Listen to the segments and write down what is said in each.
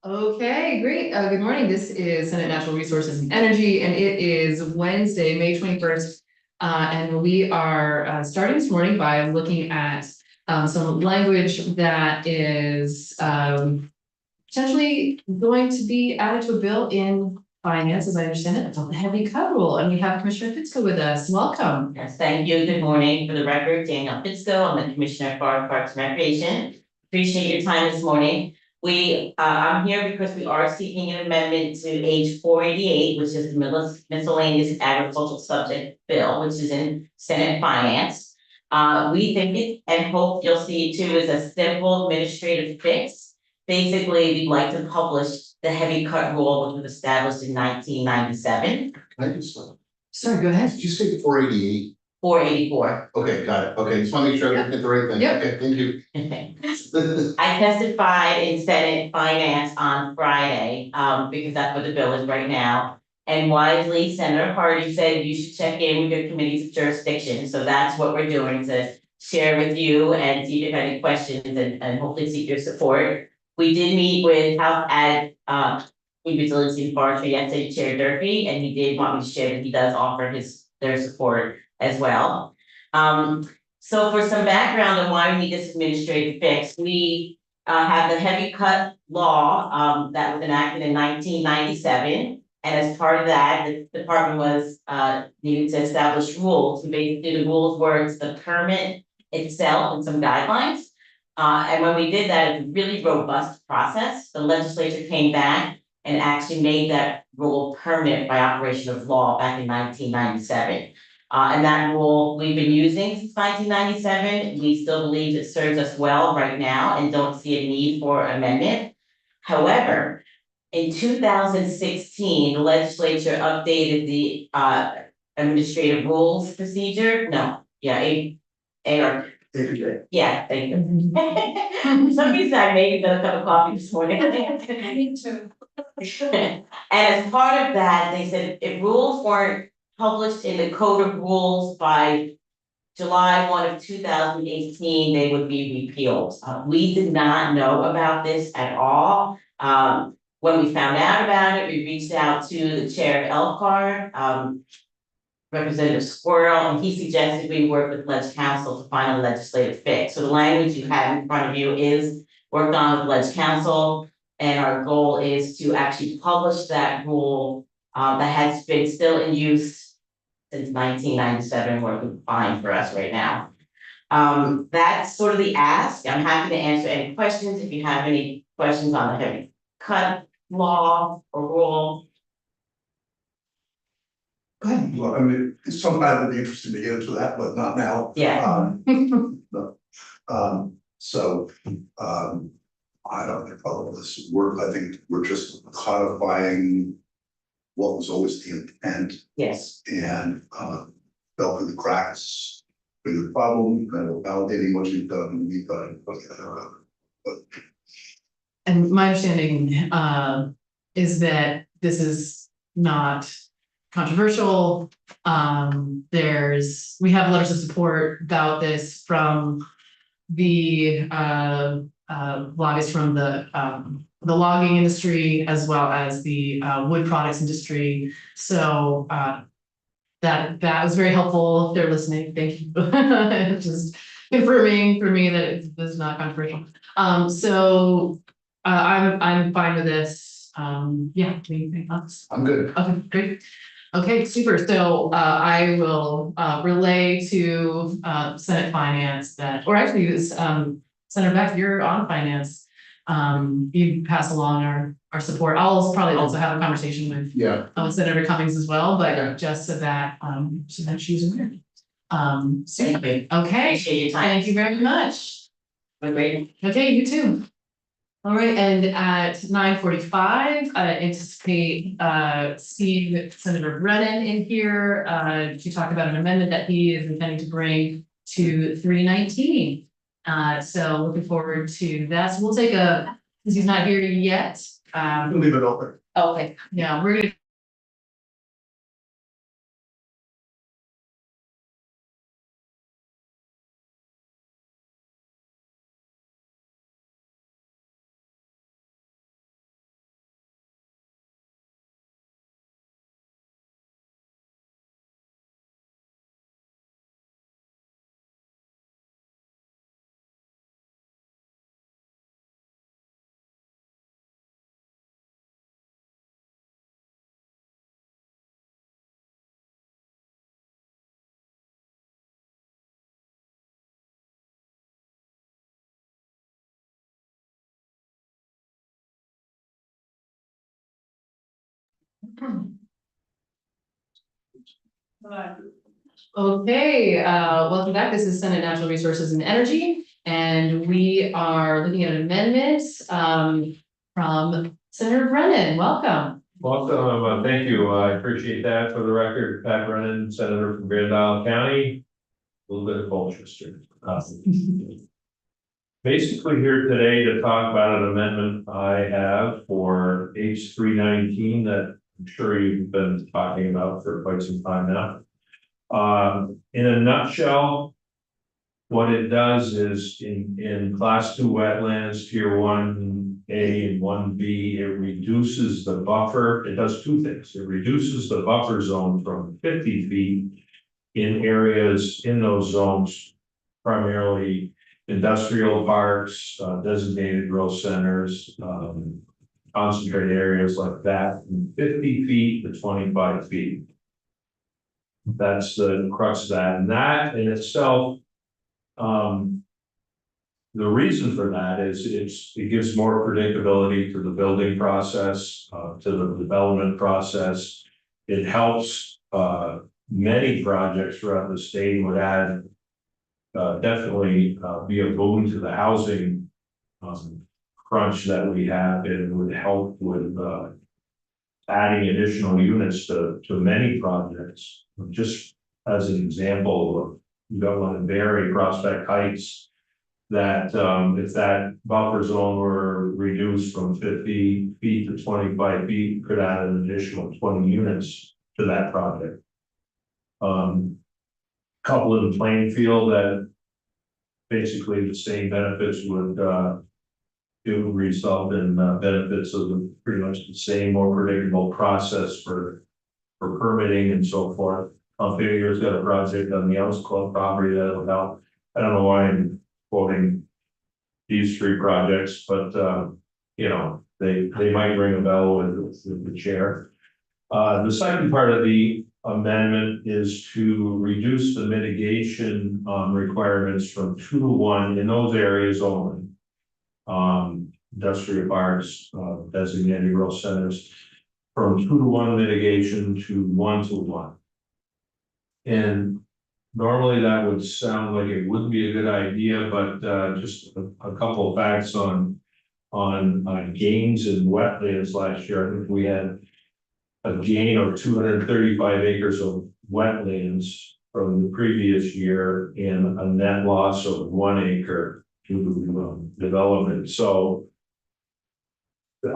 Okay, great. Good morning. This is Senate Natural Resources and Energy, and it is Wednesday, May 21st. And we are starting this morning by looking at some language that is potentially going to be added to a bill in finance, as I understand it, about the heavy cut rule. And we have Commissioner Fitzko with us. Welcome. Yes, thank you. Good morning. For the record, Danielle Fitzko. I'm the Commissioner for Parks and Recreation. Appreciate your time this morning. I'm here because we are seeking an amendment to H 488, which is the miscellaneous agricultural subject bill, which is in Senate Finance. We think it and hope you'll see it too is a simple administrative fix. Basically, we'd like to publish the heavy cut rule, which was established in 1997. Can I just, Sorry, go ahead. did you say 488? 484. Okay, got it. Okay, just want to make sure I get the right thing. Yep. Okay, thank you. I testified in Senate Finance on Friday, because that's what the bill is right now. And wisely, Senator Hardy said you should check in with your committee's jurisdiction. So that's what we're doing, to share with you and see if you have any questions and hopefully seek your support. We did meet with House Resiliency and Forestry yesterday, Chair Durfee, and he did want me to share that he does offer their support as well. So for some background on why we need this administrative fix, we have the heavy cut law that was enacted in 1997. And as part of that, the department was needed to establish rules. And basically the rules were it's the permit itself and some guidelines. And when we did that, it's a really robust process. The legislature came back and actually made that rule permanent by operation of law back in 1997. And that rule we've been using since 1997. We still believe it serves us well right now and don't see a need for amendment. However, in 2016, the legislature updated the administrative rules procedure. No, yeah, AR. Yeah, thank you. For some reason I made another cup of coffee this morning. Me too. And as part of that, they said if rules weren't published in the Code of Rules by July 1 of 2018, they would be repealed. We did not know about this at all. When we found out about it, we reached out to the chair of LCAR, Representative Squirrel, and he suggested we work with Ledge Council to find a legislative fix. So the language you have in front of you is worked on with Ledge Council, and our goal is to actually publish that rule that has been still in use since 1997, working fine for us right now. That's sort of the ask. I'm happy to answer any questions if you have any questions on the heavy cut law or rule. Go ahead. Well, I mean, sometime it'd be interesting to get into that, but not now. Yeah. I don't think all of this work. I think we're just codifying what was always the intent Yes. and fell through the cracks. Through the problem, and validating what you've done and we've done. And my understanding is that this is not controversial. We have letters of support about this from the lobbyists from the logging industry as well as the wood products industry. So that was very helpful. If they're listening, thank you. Just confirming for me that it's not controversial. So I'm fine with this. Yeah, anything else? I'm good. Okay, great. Okay, super. So I will relay to Senate Finance that, or actually this Senator Beck, you're on finance. You pass along our support. I'll probably also have a conversation with Senator Cummings as well, but just so that she's aware. Thank you. Okay. Appreciate your time. Thank you very much. Have a great. Okay, you too. All right, and at 9:45, I anticipate seeing Senator Brennan in here to talk about an amendment that he is intending to bring to 319. So looking forward to that. So we'll take since he's not here yet. Leave it open. Okay, yeah, we're gonna Okay, welcome back. This is Senate Natural Resources and Energy, and we are looking at amendments from Senator Brennan. Welcome. Welcome, thank you, I appreciate that. For the record, Pat Brennan, Senator from Grand Isle County, a little bit of Colchester. Basically here today to talk about an amendment I have for H 319 that I'm sure you've been talking about for quite some time now. In a nutshell, what it does is in class 2 wetlands, tier 1A and 1B, it reduces the buffer. It does two things. It reduces the buffer zone from 50 feet in areas in those zones, primarily industrial parks, designated growth centers, concentrated areas like that, from 50 feet to 25 feet. That's the crux of that, and that in itself, the reason for that is it gives more predictability to the building process, to the development process. It helps many projects throughout the state. Would add definitely be a boon to the housing crunch that we have, and would help with adding additional units to many projects. Just as an example, you don't want to vary Prospect Heights, that if that buffer zone were reduced from 50 feet to 25 feet, could add an additional 20 units to that project. Couple in Plainfield that basically the same benefits would it would result in benefits of pretty much the same, more predictable process for permitting and so forth. Failures got a project on the Elks Club property that'll help. I don't know why I'm quoting these three projects, but you know, they might ring a bell with the chair. The second part of the amendment is to reduce the mitigation requirements from 2 to 1 in those areas only. Industrial parks, designated growth centers, from 2 to 1 mitigation to 1 to 1. And normally that would sound like it wouldn't be a good idea, but just a couple of facts on gains in wetlands last year. I think we had a gain of 235 acres of wetlands from the previous year and a net loss of 1 acre due to development. So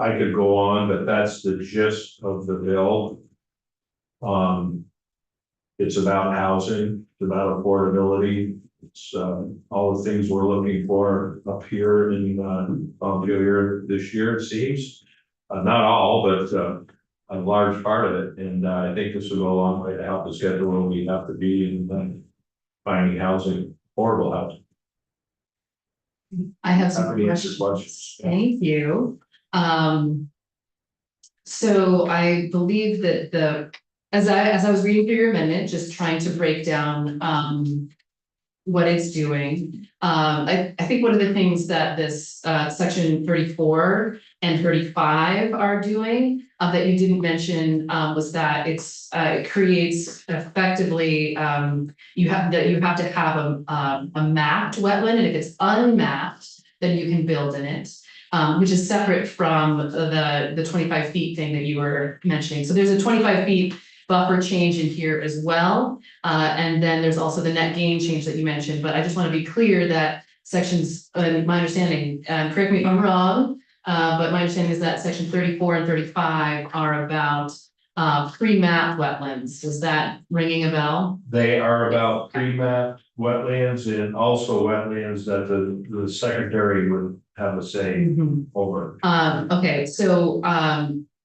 I could go on, but that's the gist of the bill. It's about housing, it's about affordability. It's all the things we're looking for up here in Montpelier this year, it seems. Not all, but a large part of it. And I think this will go a long way to help us get to where we have to be in finding housing, affordable housing. I have some Happy to answer questions. questions. Thank you. So I believe that as I was reading through your amendment, just trying to break down what it's doing. I think one of the things that this section 34 and 35 are doing that you didn't mention was that it creates effectively you have to have a mapped wetland, and if it's unmapped, then you can build in it. Which is separate from the 25 feet thing that you were mentioning. So there's a 25 feet buffer change in here as well. And then there's also the net gain change that you mentioned, but I just want to be clear that sections, my understanding, correct me if I'm wrong, but my understanding is that section 34 and 35 are about pre-mapped wetlands. Is that ringing a bell? They are about pre-mapped wetlands and also wetlands that the secretary would have a say over. Okay, so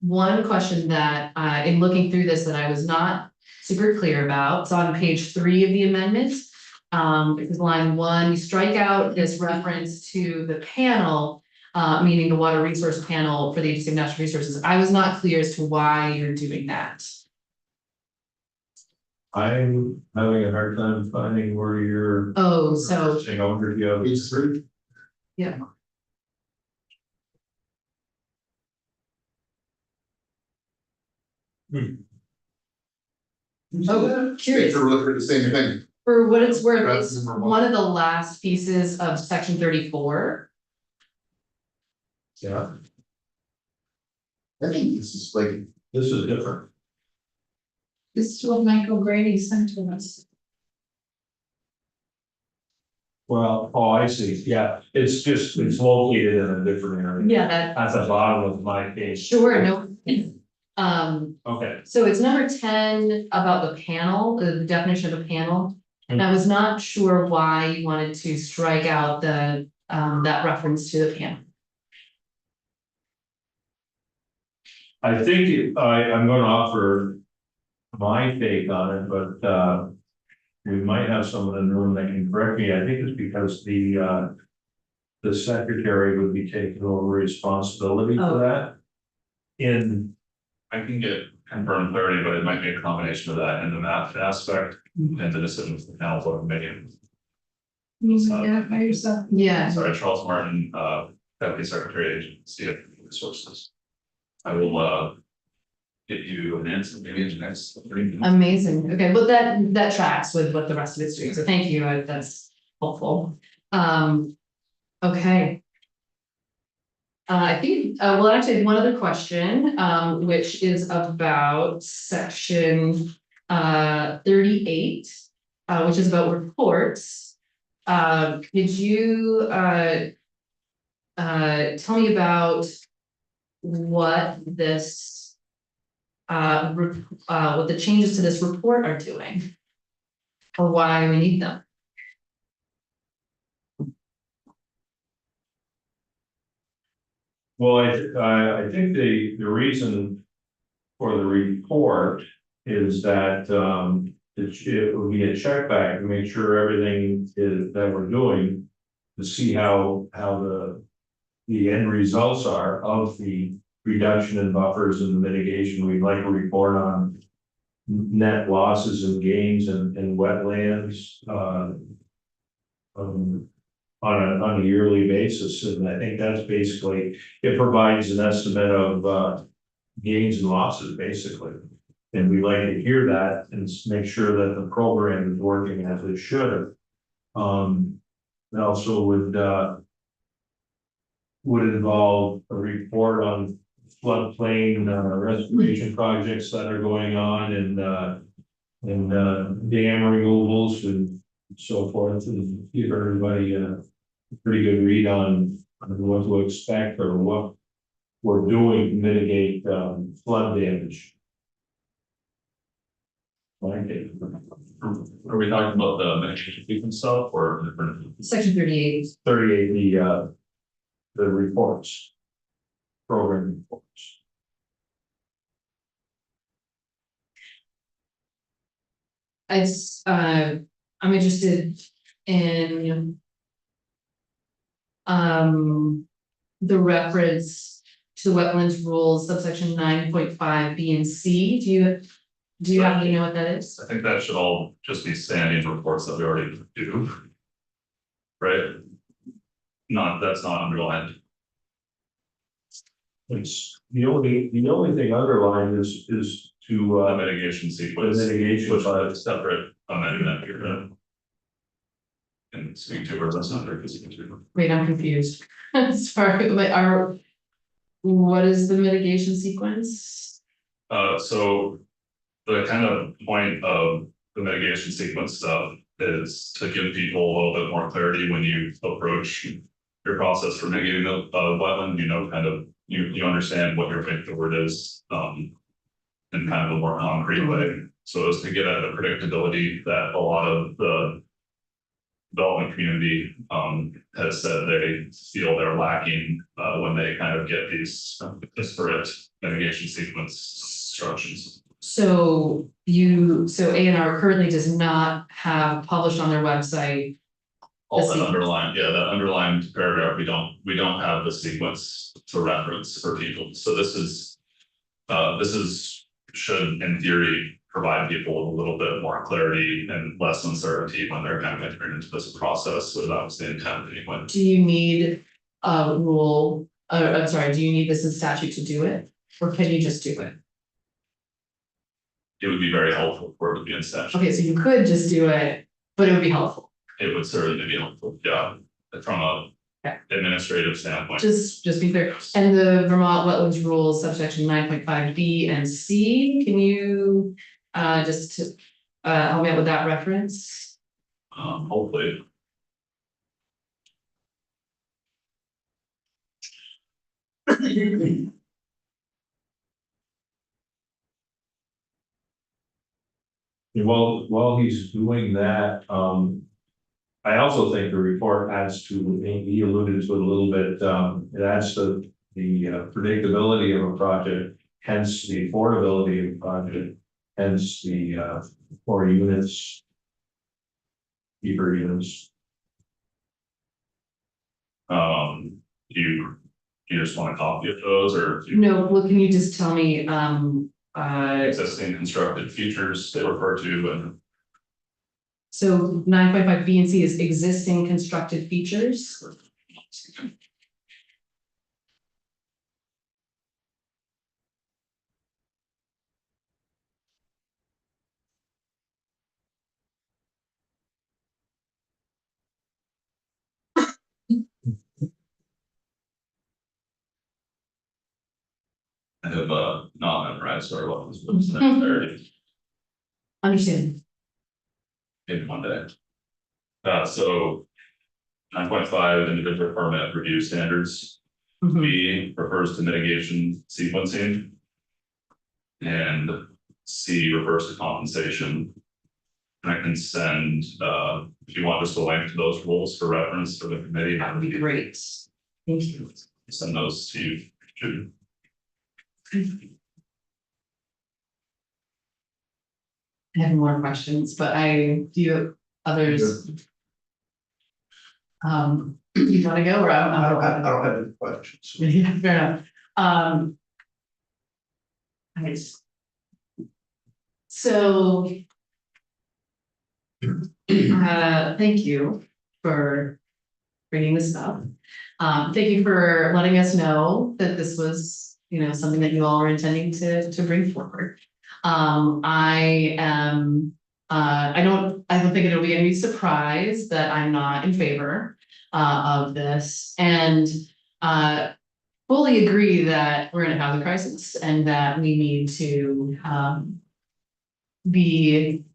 one question that in looking through this that I was not super clear about, it's on page 3 of the amendment. This is line 1, you strike out this reference to the panel, meaning the water resource panel for the Agency of Natural Resources. I was not clear as to why you're doing that. I'm having a hard time finding where you're. Oh, so Overview of Page 3. yeah. Oh, States curious. are looking at the same thing. For what it's worth, That's it's number one. one of the last pieces of section 34. Yeah, I think this is like, this is different. This is what Michael Grady sent to us. Well, oh, I see, yeah, it's located in a different area. Yeah, that, At the bottom of my page. sure, no. Okay, So it's number 10 about the panel, the definition of a panel. And I was not sure why you wanted to strike out the, that reference to the panel. I think I'm gonna offer my take on it, but we might have someone in the room that can correct me. I think it's because the secretary would be taking over responsibility Oh. for that. I can get confirmed 30, but it might be a combination of that and the math aspect and the decisions the panel board committee. You can get it by yourself. Yeah, Sorry, Charles Martin, Deputy Secretary, Agency of Resources. I will get you an answer maybe in the next 3 minutes. amazing. Okay, well, that tracks with what the rest of it's doing. So thank you. That's helpful. Okay. I think, well, actually, one other question, which is about section 38, which is about reports. Could you tell me about what this what the changes to this report are doing? Or why we need them? Well, I think the reason for the report is that it will be a check back to make sure everything is that we're doing to see how the end results are of the reduction in buffers and the mitigation. We'd like a report on net losses and gains and wetlands on a yearly basis, and I think that's basically, it provides an estimate of gains and losses, basically. And we like to hear that and make sure that the program is working as it should. It also would involve a report on floodplain restoration projects that are going on and dam removals and so forth, and give everybody a pretty good read on what to expect or what we're doing to mitigate flood damage. Like it. Are we talking about the mitigation sequence stuff or different? Section 38. 38, the reports, program reports. I'm interested in the reference to wetlands rules subsection 9.5 B and C. Do you happen to know what that is? I think that should all just be standing reports that we already do. Right? That's not underlined. It's the only thing underlined is to The mitigation the sequence, mitigation, which but is a separate amendment here. And speak to or that's not very specific. Wait, I'm confused. Sorry, but what is the mitigation sequence? So the kind of point of the mitigation sequence stuff is to give people a little bit more clarity when you approach your process for mitigating the wetland, kind of, you understand what your big word is, in kind of a more concrete way. So as to get at the predictability that a lot of the development community has said they feel they're lacking when they kind of get these disparate mitigation sequence instructions. So A&R currently does not have published on their website. All that sequence. underlined, yeah, that underlined paragraph, we don't have the sequence to reference for people. So this is should in theory provide people with a little bit more clarity and less uncertainty when they're kind of entering into this process. So that was the intent anyway. Do you need a rule, I'm sorry, do you need this in statute to do it? Or can you just do it? it would be very helpful for it to be in statute. Okay, so you could just do it, but it would be helpful. It would certainly be helpful, yeah, from a Okay. administrative standpoint. Just be clear. And the Vermont Wetlands Rules subsection 9.5 B and C, can you just help me out with that reference? Hopefully. While he's doing that, I also think the report adds to, he alluded to it a little bit, it adds to the predictability of a project, hence the affordability of a project, hence the 4 units. Cheaper units. Do you just want a copy of those, or do you No, well, can you just tell me, existing constructed features they refer to, and so 9.5 B and C is existing constructed features? I have not memorized our levels, but it's necessary. Understand. Maybe one day. So 9.5 individual permit review standards. Mhm. B refers to mitigation sequencing. And C refers to compensation. And I can send, if you want just a link to those rules for reference for the committee. That would be great. Thank you. Send those to you. Should- I have more questions, but do you have others? You wanna go or I don't have any questions. Yeah, fair enough. Nice. So. Thank you for bringing this up. Thank you for letting us know that this was, something that you all were intending to bring forward. I don't think it'll be any surprise that I'm not in favor of this, and fully agree that we're in a housing crisis and that we need to be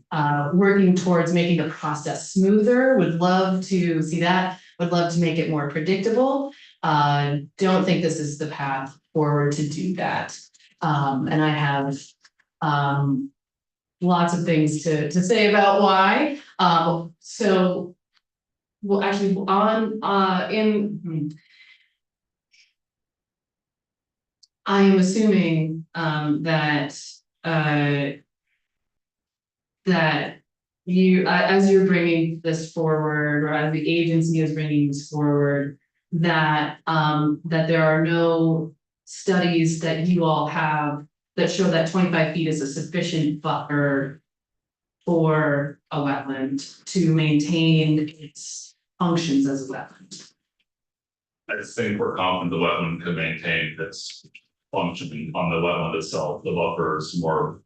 working towards making the process smoother. Would love to see that, would love to make it more predictable. Don't think this is the path forward to do that. And I have lots of things to say about why. So, well, actually, I am assuming that you, as you're bringing this forward, or as the agency is bringing this forward, that there are no studies that you all have that show that 25 feet is a sufficient buffer for a wetland to maintain its functions as a wetland. I think we're confident the wetland can maintain its function on the wetland itself. The buffer is more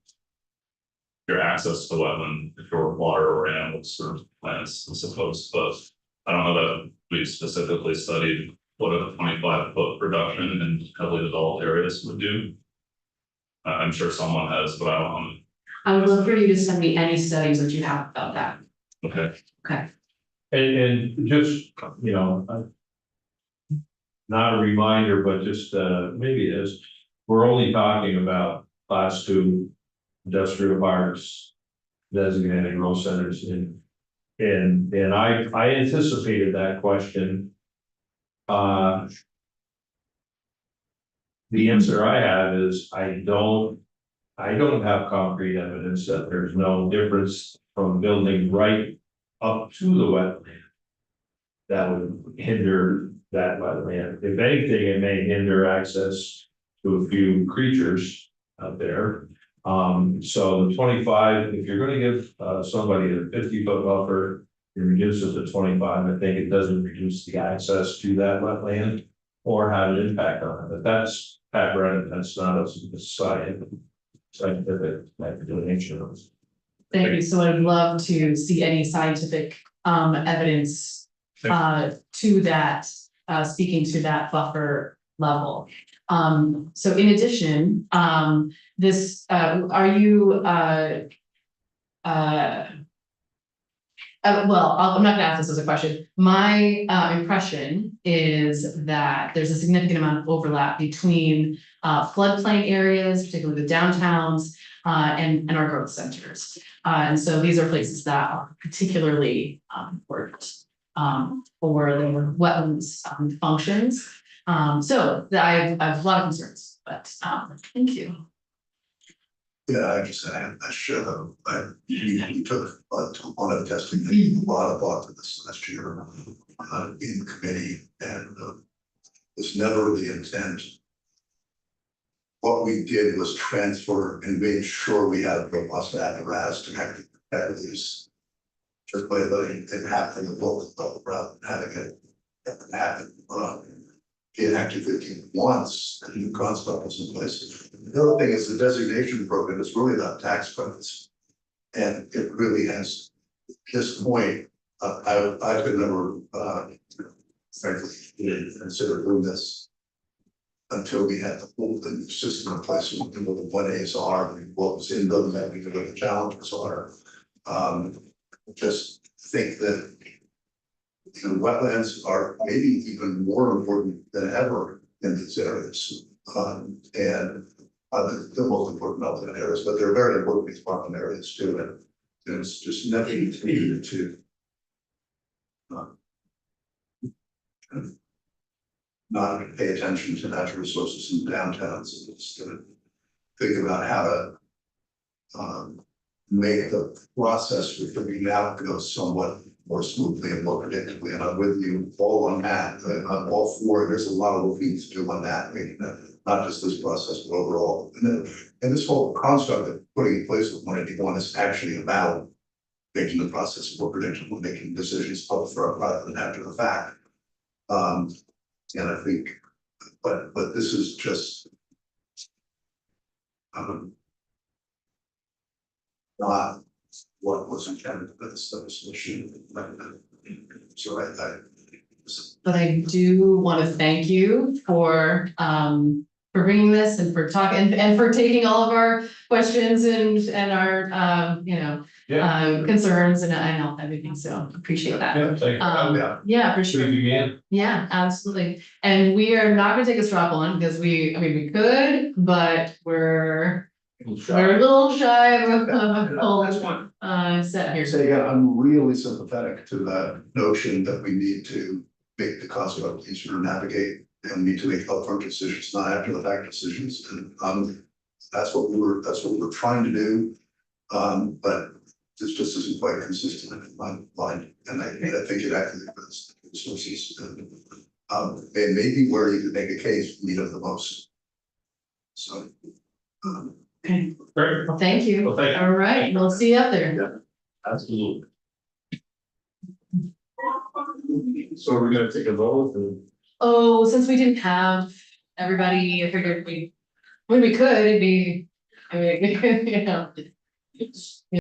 your access to the wetland, if you're water or animals or plants, I suppose, but I don't know that we've specifically studied what a 25-foot reduction in heavily developed areas would do. I'm sure someone has, but I don't know. I would love for you to send me any studies that you have about that. Okay. Okay. And just, not a reminder, but just, maybe it is, we're only talking about class 2 industrial parks, designated growth centers, and I anticipated that question. The answer I have is I don't have concrete evidence that there's no difference from building right up to the wetland that would hinder that wetland. If anything, it may hinder access to a few creatures out there. So the 25, if you're gonna give somebody a 50-foot buffer, you reduce it to 25, I think it doesn't reduce the access to that wetland or have an impact on it. But that's Pat Brennan, that's not us, it's society. scientific explanation. Thank you. So I'd love to see any scientific evidence to that, speaking to that buffer level. So in addition, this, are you well, I'm not gonna ask this as a question. My impression is that there's a significant amount of overlap between floodplain areas, particularly the downtowns, and our growth centers. And so these are places that are particularly important for the wetlands functions. So I have a lot of concerns, but thank you. Yeah, I should have, we took a ton of testing, a lot of thought to this last year, in committee, and was never the intent. What we did was transfer and made sure we had robust apparatus to actually protect these. Just by letting it happen in the local rather than having it happen, in Active 15 once, the new construct was in place. The other thing is the designation program is really not tax credits. And it really has, at this point, I could never, frankly, consider doing this until we had the whole new system in place, what the 1As are, and what was in them, and we knew what the challenges are. Just think that the wetlands are maybe even more important than ever in these areas. And they're the most important wetland areas, but they're very important these farming areas too. And it's just never needed to not pay attention to natural resources in downtowns. It's gonna think about how to make the process for figuring out go somewhat more smoothly and more predictably. And I'm with you all on that. I'm all for it. There's a lot of work we need to do on that. I mean, not just this process, but overall. And this whole construct that putting in place with 181 is actually about making the process more predictable, making decisions up front rather than after the fact. And I think, but this is just not what was intended for this issue. So But I do want to thank you for bringing this and for talking and for taking all of our questions and our concerns and everything. So appreciate that. Yeah, thank you. Yeah, for sure. Again. Yeah, absolutely. And we are not gonna take a straw poll because we could, but we're a little shy of a full set here. So again, I'm really sympathetic to that notion that we need to make the construct easier to navigate and need to make upfront decisions, not after the fact decisions. And that's what we were trying to do. But this just isn't quite consistent in my mind. And I think it actually puts resources and maybe where you could make a case need them the most. So Okay, Great. well, thank you. Well, thank you. All right, we'll see you up there. Yeah, absolutely. So we're gonna take a vote and. Oh, since we didn't have everybody, I figured when we could, it'd be, I mean, you know.